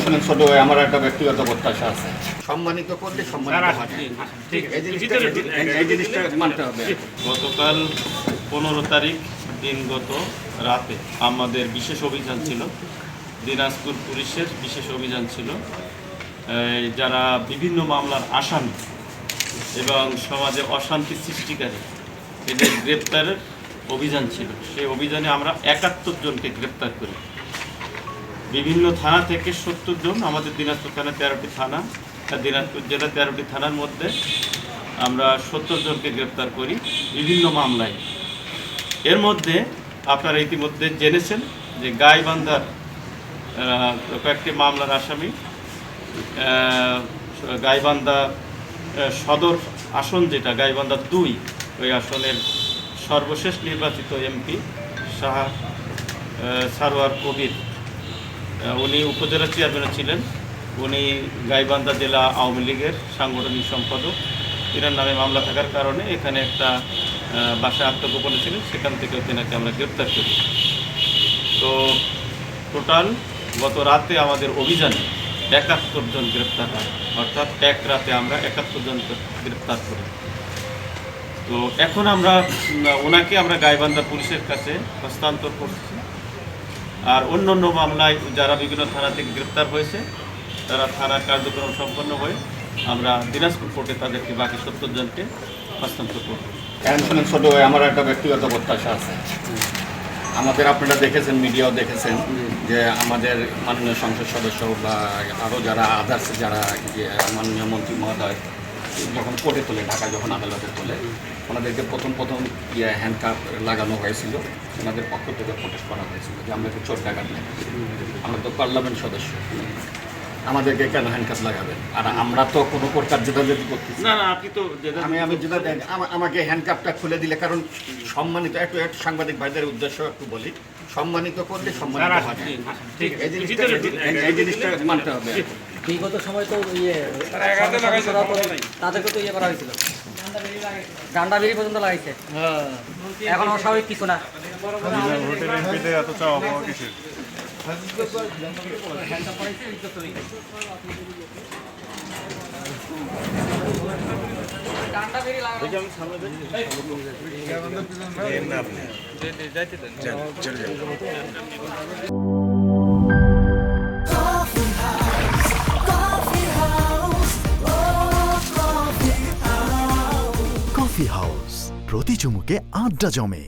শুনেন ছোট ভাই, আমার একটা ব্যক্তিগত প্রত্যাশা আছে। সম্মানিত করলে সম্মানিত হয়। এই জিনিসটা মানতে হবে। গতকাল 15 তারিখ দিনগত রাতে আমাদের বিশেষ অভিযান ছিল, দিনাজপুর পুলিশের বিশেষ অভিযান ছিল। যারা বিভিন্ন মামলার আসামি এবং সমাজে অশান্তি সৃষ্টিকারী এদের গ্রেপ্তারের অভিযান ছিল। সেই অভিযানে আমরা 71 জনকে গ্রেপ্তার করি। বিভিন্ন থানা থেকে 70 জন, আমাদের দিনাজপুর থানা 13টি থানা, দিনাজপুর জেলা 13টি থানার মধ্যে আমরা 70 জনকে গ্রেপ্তার করি বিভিন্ন মামলায়। এর মধ্যে আপনারা ইতিমধ্যে জেনেছেন যে গাইবান্ধার কয়েকটি মামলার আসামি, গাইবান্ধা সদর আসন যেটা গাইবান্ধা 2, ওই আসনের সর্বশেষ নির্বাচিত এমপি সারোয়ার কবির, উনি উপজেলা চেয়ারম্যানও ছিলেন। উনি গাইবান্ধা জেলা আওয়ামী লীগের সাংগঠনিক সম্পাদক। এনার নামে মামলা থাকার কারণে এখানে একটা বাসায় আত্মগোপনে ছিলেন, সেখান থেকে তেনাকে আমরা গ্রেপ্তার করি। তো টোটাল গত রাতে আমাদের অভিযানে 71 জন গ্রেপ্তার হয়, অর্থাৎ এক রাতে আমরা 71 জন গ্রেপ্তার করি। তো এখন ওনাকে আমরা গাইবান্ধা পুলিশের কাছে হস্তান্তর করছি। আর অন্য মামলায় যারা বিভিন্ন থানা থেকে গ্রেপ্তার হয়েছে তারা থানার কার্যক্রম সম্পন্ন হয়ে আমরা দিনাজপুর কোর্টে তাদেরকে বাকি 70 জনকে হস্তান্তর করব। শুনেন ছোট ভাই, আমার একটা ব্যক্তিগত প্রত্যাশা আছে। আমাদের আপনারা দেখেছেন, মিডিয়াও দেখেছেন যে আমাদের মাননীয় সংসদ সদস্য বা আরও যারা আদার্স যারা মাননীয় মন্ত্রী মহোদয় যখন কোর্টে তোলে, ঢাকা যখন আদালতে তোলে, ওনাদেরকে প্রথম হ্যান্ডকাপ লাগানো হয়েছিল। ওনাদের পক্ষ থেকে প্রোটেস্ট করা হয়েছিল যে আমরা তো চোর ডাকাত নেই, আমরা তো পার্লামেন্ট সদস্য, আমাদেরকে কেন হ্যান্ডকাপ লাগাবেন? আর আমরা তো কোনো প্রকার জেদাজেদি করতেছি না। আপনি তো আমি যেটা আমাকে হ্যান্ডকাপটা খুলে দিলে, কারণ সম্মানিত একটু সাংবাদিক ভাইদের উদ্দেশ্য একটু বলি, সম্মানিত করলে সম্মানিত হয়। এই জিনিসটা মানতে হবে। বিগত সময় তো তাদেরকে তো করা হয়েছিল, গান্ডা বেরি পর্যন্ত লাগাইছে। এখন অস্বাভাবিক কিছু না। কফি হাউস, প্রতি চুমুকে আড্ডা জমে।